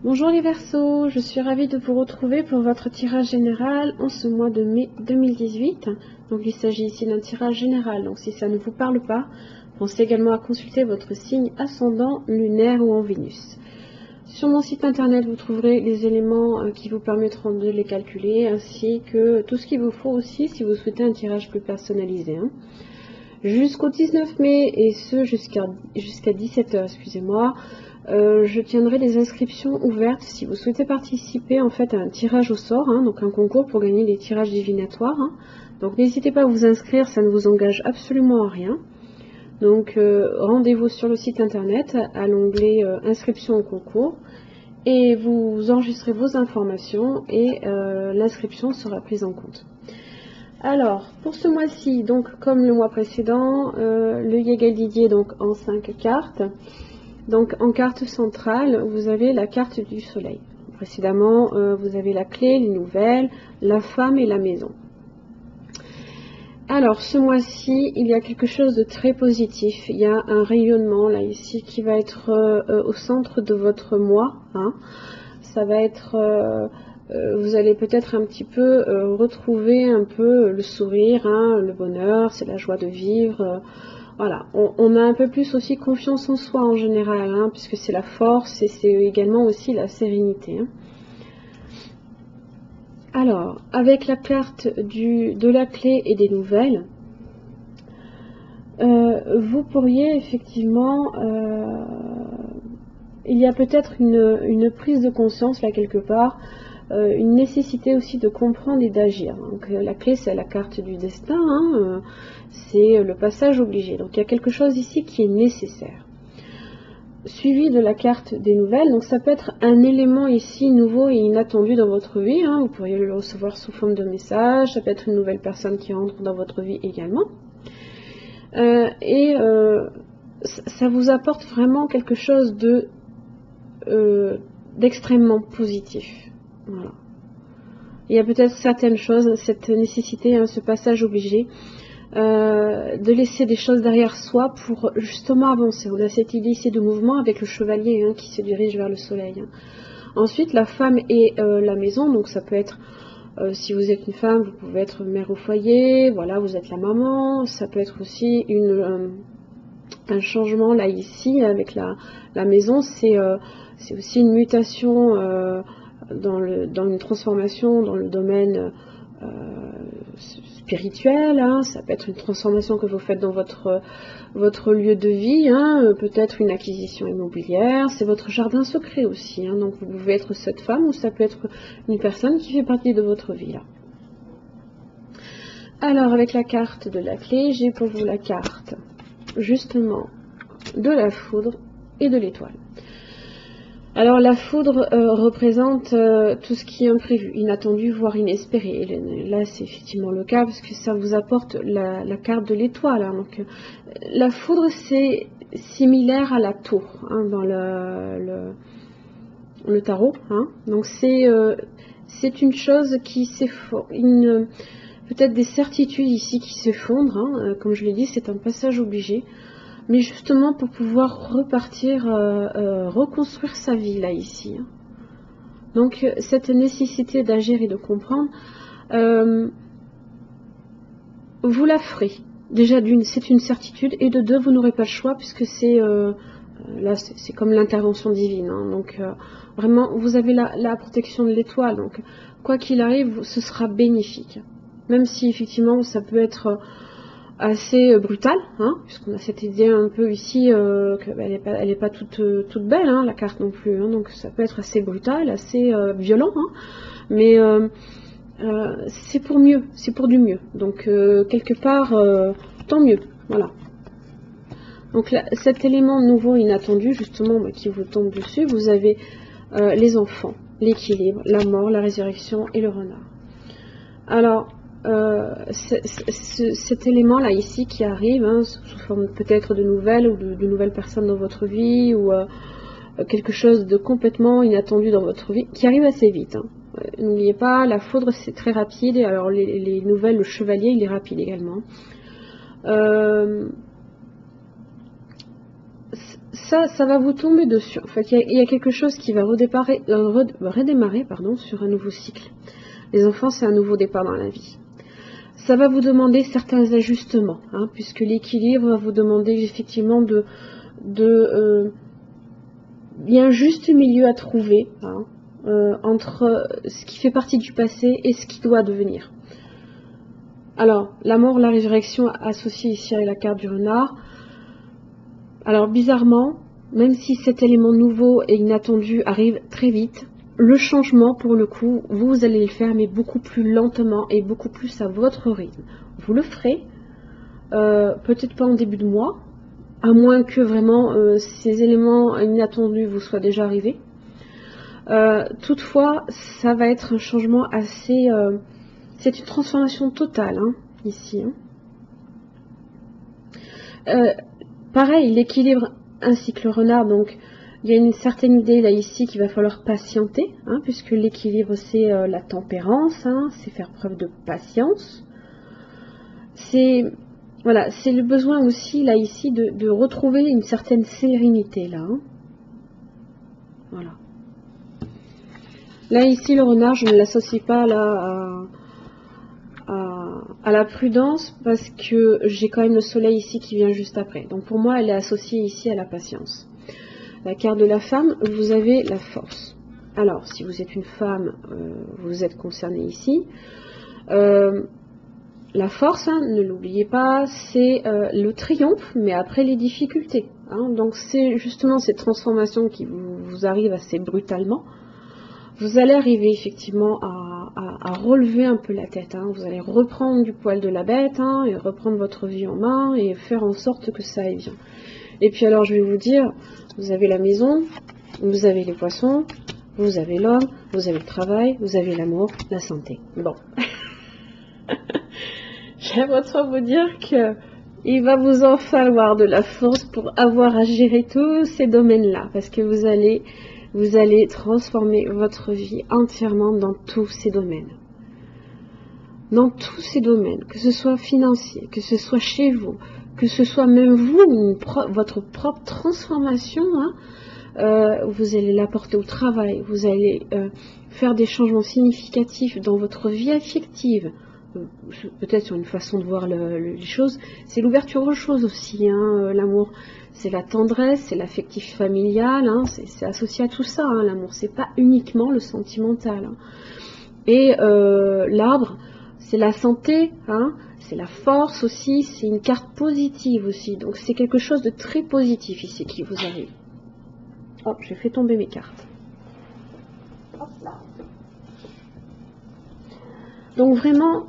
Bonjour les Verseaux, je suis ravie de vous retrouver pour votre tirage général en ce mois de mai 2018. Donc il s'agit ici d'un tirage général, donc si ça ne vous parle pas, pensez également à consulter votre signe ascendant, lunaire ou en Vénus. Sur mon site internet, vous trouverez les éléments qui vous permettront de les calculer, ainsi que tout ce qu'il vous faut aussi si vous souhaitez un tirage plus personnalisé. Jusqu'au 19 mai, et ce jusqu'à 17h, excusez-moi, je tiendrai des inscriptions ouvertes si vous souhaitez participer en fait à un tirage au sort, donc un concours pour gagner des tirages divinatoires. Donc n'hésitez pas à vous inscrire, ça ne vous engage absolument à rien. Donc rendez-vous sur le site internet à l'onglet inscription au concours et vous enregistrez vos informations et l'inscription sera prise en compte. Alors, pour ce mois-ci, donc comme le mois précédent, le Yegel Didier donc en 5 cartes. Donc en carte centrale, vous avez la carte du soleil. Précédemment, vous avez la clé, les nouvelles, la femme et la maison. Alors ce mois-ci, il y a quelque chose de très positif. Il y a un rayonnement là ici qui va être au centre de votre mois. Ça va être, vous allez peut-être un petit peu retrouver un peu le sourire, le bonheur, c'est la joie de vivre. Voilà, on a un peu plus aussi confiance en soi en général, puisque c'est la force et c'est également aussi la sérénité. Alors, avec la carte de la clé et des nouvelles, vous pourriez effectivement, il y a peut-être une prise de conscience là quelque part, une nécessité aussi de comprendre et d'agir. Donc la clé c'est la carte du destin, c'est le passage obligé. Donc il y a quelque chose ici qui est nécessaire. Suivi de la carte des nouvelles, donc ça peut être un élément ici nouveau et inattendu dans votre vie, vous pourriez le recevoir sous forme de message, ça peut être une nouvelle personne qui entre dans votre vie également. Ça vous apporte vraiment quelque chose d'extrêmement positif. Voilà. Il y a peut-être certaines choses, cette nécessité, ce passage obligé, de laisser des choses derrière soi pour justement avancer. On a cette idée ici de mouvement avec le chevalier qui se dirige vers le soleil. Ensuite, la femme et la maison, donc ça peut être, si vous êtes une femme, vous pouvez être mère au foyer, voilà, vous êtes la maman, ça peut être aussi un changement là ici avec la maison, c'est aussi une mutation dans une transformation dans le domaine spirituel, ça peut être une transformation que vous faites dans votre lieu de vie, peut-être une acquisition immobilière, c'est votre jardin secret aussi, donc vous pouvez être cette femme ou ça peut être une personne qui fait partie de votre vie là. Alors avec la carte de la clé, j'ai pour vous la carte justement de la foudre et de l'étoile. Alors la foudre représente tout ce qui est imprévu, inattendu, voire inespéré. Et là c'est effectivement le cas parce que ça vous apporte la carte de l'étoile. Donc la foudre c'est similaire à la tour dans le tarot. Donc c'est une chose qui s'effondre, peut-être des certitudes ici qui s'effondrent. Comme je l'ai dit, c'est un passage obligé. Mais justement pour pouvoir repartir, reconstruire sa vie là ici. Donc cette nécessité d'agir et de comprendre, vous la ferez. Déjà d'une, c'est une certitude, et de deux, vous n'aurez pas le choix puisque c'est là, c'est comme l'intervention divine. Donc vraiment, vous avez la protection de l'étoile. Donc quoi qu'il arrive, ce sera bénéfique. Même si effectivement ça peut être assez brutale, puisqu'on a cette idée un peu ici qu'elle n'est pas toute belle, la carte non plus, donc ça peut être assez brutal, assez violent, mais c'est pour mieux, c'est pour du mieux, donc quelque part tant mieux, voilà. Donc là, cet élément nouveau inattendu justement qui vous tombe dessus, vous avez les enfants, l'équilibre, la mort, la résurrection et le renard. Alors cet élément là ici qui arrive sous forme peut-être de nouvelles ou de nouvelles personnes dans votre vie ou quelque chose de complètement inattendu dans votre vie qui arrive assez vite. N'oubliez pas, la foudre c'est très rapide, et alors les nouvelles, le chevalier il est rapide également. ça va vous tomber dessus. En fait, il y a quelque chose qui va redémarrer sur un nouveau cycle. Les enfants, c'est un nouveau départ dans la vie. Ça va vous demander certains ajustements, hein, puisque l'équilibre va vous demander effectivement il y a un juste milieu à trouver, hein, entre ce qui fait partie du passé et ce qui doit devenir. Alors, la mort, la résurrection associée ici à la carte du renard. Alors, bizarrement, même si cet élément nouveau et inattendu arrive très vite, le changement, pour le coup, vous allez le faire, mais beaucoup plus lentement et beaucoup plus à votre rythme. Vous le ferez, peut-être pas en début de mois, à moins que vraiment ces éléments inattendus vous soient déjà arrivés. Toutefois, ça va être un changement assez... c'est une transformation totale, hein, ici. Hein. Pareil, l'équilibre ainsi que le renard, donc il y a une certaine idée là ici qu'il va falloir patienter, hein, puisque l'équilibre c'est la tempérance, hein, c'est faire preuve de patience. C'est le besoin aussi là ici de retrouver une certaine sérénité là. Hein. Voilà. Là ici le renard, je ne l'associe pas là à la prudence parce que j'ai quand même le soleil ici qui vient juste après. Donc pour moi elle est associée ici à la patience. La carte de la femme, vous avez la force. Alors si vous êtes une femme, vous êtes concerné ici. La force, hein, ne l'oubliez pas, c'est le triomphe, mais après les difficultés. Hein. Donc c'est justement cette transformation qui vous arrive assez brutalement. Vous allez arriver effectivement à relever un peu la tête. Hein. Vous allez reprendre du poil de la bête, hein, et reprendre votre vie en main et faire en sorte que ça aille bien. Et puis alors je vais vous dire, vous avez la maison, vous avez les poissons, vous avez l'homme, vous avez le travail, vous avez l'amour, la santé. Bon. J'aimerais trop vous dire que il va vous en falloir de la force pour avoir à gérer tous ces domaines-là, parce que vous allez transformer votre vie entièrement dans tous ces domaines. Dans tous ces domaines, que ce soit financier, que ce soit chez vous, que ce soit même vous, votre propre transformation, hein, vous allez l'apporter au travail, vous allez faire des changements significatifs dans votre vie affective, peut-être sur une façon de voir les choses, c'est l'ouverture aux choses aussi, hein, l'amour. C'est la tendresse, c'est l'affectif familial, hein, c'est associé à tout ça, hein, l'amour, c'est pas uniquement le sentimental. Hein. Et l'arbre, c'est la santé, hein, c'est la force aussi, c'est une carte positive aussi, donc c'est quelque chose de très positif ici qui vous arrive. Hop, j'ai fait tomber mes cartes. Hop là. Donc vraiment,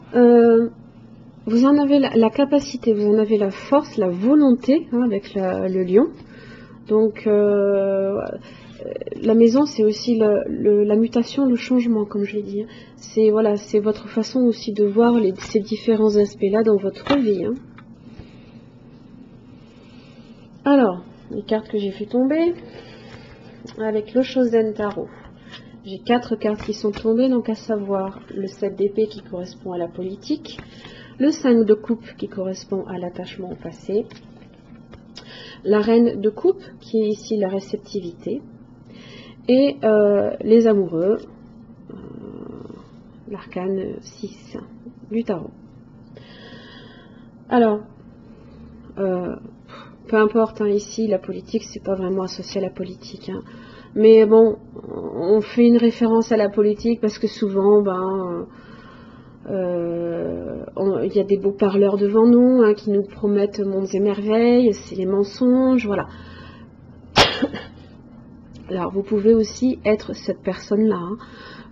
vous en avez la capacité, vous en avez la force, la volonté, hein, avec le lion. Donc la maison, c'est aussi la mutation, le changement, comme je l'ai dit. C'est votre façon aussi de voir ces différents aspects-là dans votre vie. Hein. Alors, les cartes que j'ai fait tomber, avec le Shosen Tarot. J'ai 4 cartes qui sont tombées, donc à savoir le 7 d'épée qui correspond à la politique, le 5 de coupe qui correspond à l'attachement au passé, la reine de coupe qui est ici la réceptivité, et les amoureux, l'arcane 6 du tarot. Alors, peu importe, hein, ici la politique, c'est pas vraiment associé à la politique, hein. Mais bon, on fait une référence à la politique parce que souvent, il y a des beaux parleurs devant nous, hein, qui nous promettent mondes et merveilles, c'est les mensonges, voilà. Alors, vous pouvez aussi être cette personne-là. Hein.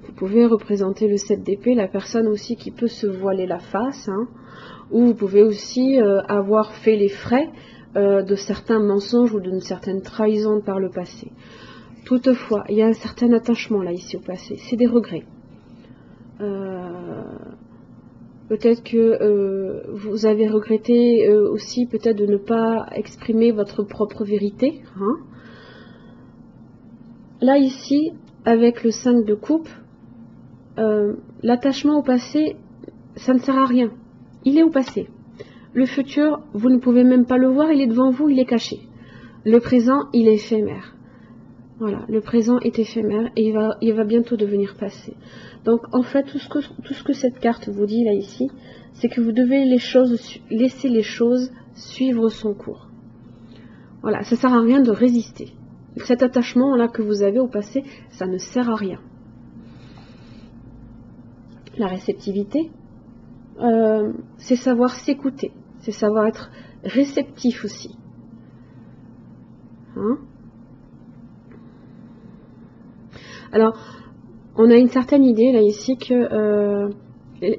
Vous pouvez représenter le 7 d'épée, la personne aussi qui peut se voiler la face, hein, ou vous pouvez aussi avoir fait les frais de certains mensonges ou d'une certaine trahison par le passé. Toutefois, il y a un certain attachement là ici au passé, c'est des regrets. Peut-être que vous avez regretté aussi peut-être de ne pas exprimer votre propre vérité. Hein. Là ici, avec le 5 de coupe, l'attachement au passé, ça ne sert à rien. Il est au passé. Le futur, vous ne pouvez même pas le voir, il est devant vous, il est caché. Le présent, il est éphémère. Voilà, le présent est éphémère et il va bientôt devenir passé. Donc en fait, tout ce que cette carte vous dit là ici, c'est que vous devez laisser les choses suivre son cours. Voilà, ça ne sert à rien de résister. Cet attachement là que vous avez au passé, ça ne sert à rien. La réceptivité, c'est savoir s'écouter, c'est savoir être réceptif aussi. Hein? Alors, on a une certaine idée là ici que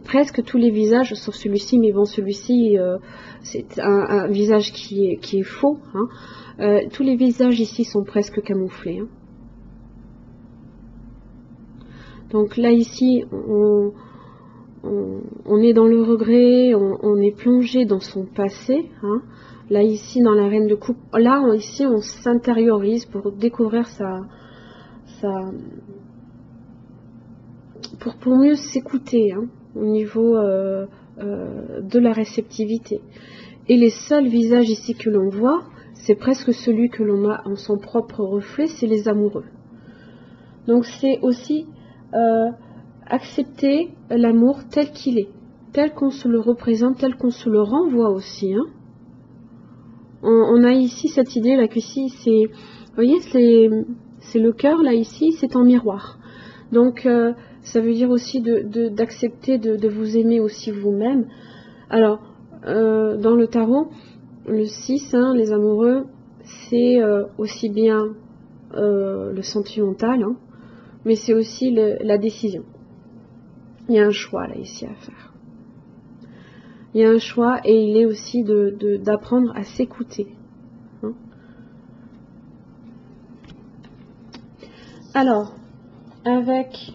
presque tous les visages, sauf celui-ci, mais bon, celui-ci, c'est un visage qui est faux. Hein. Tous les visages ici sont presque camouflés. Hein. Donc là ici, on est dans le regret, on est plongé dans son passé. Hein. Là ici, dans la reine de coupe, là ici, on s'intériorise pour découvrir pour mieux s'écouter, hein, au niveau de la réceptivité. Et les seuls visages ici que l'on voit, c'est presque celui que l'on a en son propre reflet, c'est les amoureux. Donc c'est aussi accepter l'amour tel qu'il est, tel qu'on se le représente, tel qu'on se le renvoie aussi. Hein. On a ici cette idée là que si c'est, vous voyez, c'est le cœur là ici, c'est en miroir. Donc ça veut dire aussi d'accepter de vous aimer aussi vous-même. Alors dans le tarot, le 6, hein, les amoureux, c'est aussi bien le sentimental, hein, mais c'est aussi la décision. Il y a un choix là ici à faire. Il y a un choix et il est aussi d'apprendre à s'écouter. Hein. Alors, avec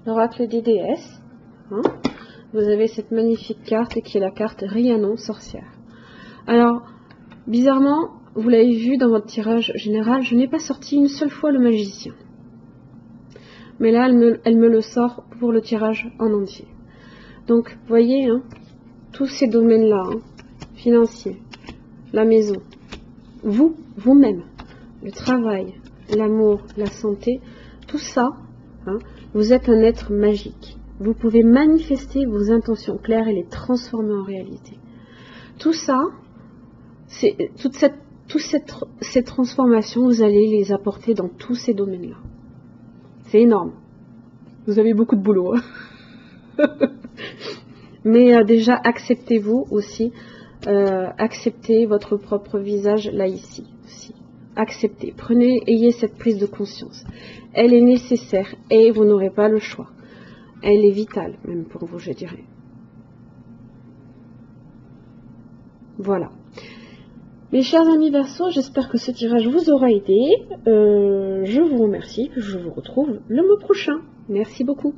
l'oracle des déesses, hein, vous avez cette magnifique carte qui est la carte Rhiannon, sorcière. Alors, bizarrement, vous l'avez vu dans votre tirage général, je n'ai pas sorti une seule fois le magicien. Mais là, elle me le sort pour le tirage en entier. Donc, vous voyez, hein, tous ces domaines-là, hein, financiers, la maison, vous-même, le travail, l'amour, la santé, tout ça, hein, vous êtes un être magique. Vous pouvez manifester vos intentions claires et les transformer en réalité. Tout ça, toute cette transformation, vous allez les apporter dans tous ces domaines-là. C'est énorme. Vous avez beaucoup de boulot. Hein. Mais déjà, acceptez-vous aussi. Acceptez votre propre visage là, ici. Aussi. Acceptez. Ayez cette prise de conscience. Elle est nécessaire et vous n'aurez pas le choix. Elle est vitale, même pour vous, je dirais. Voilà. Mes chers amis Verseaux, j'espère que ce tirage vous aura aidé. Je vous remercie. Je vous retrouve le mois prochain. Merci beaucoup.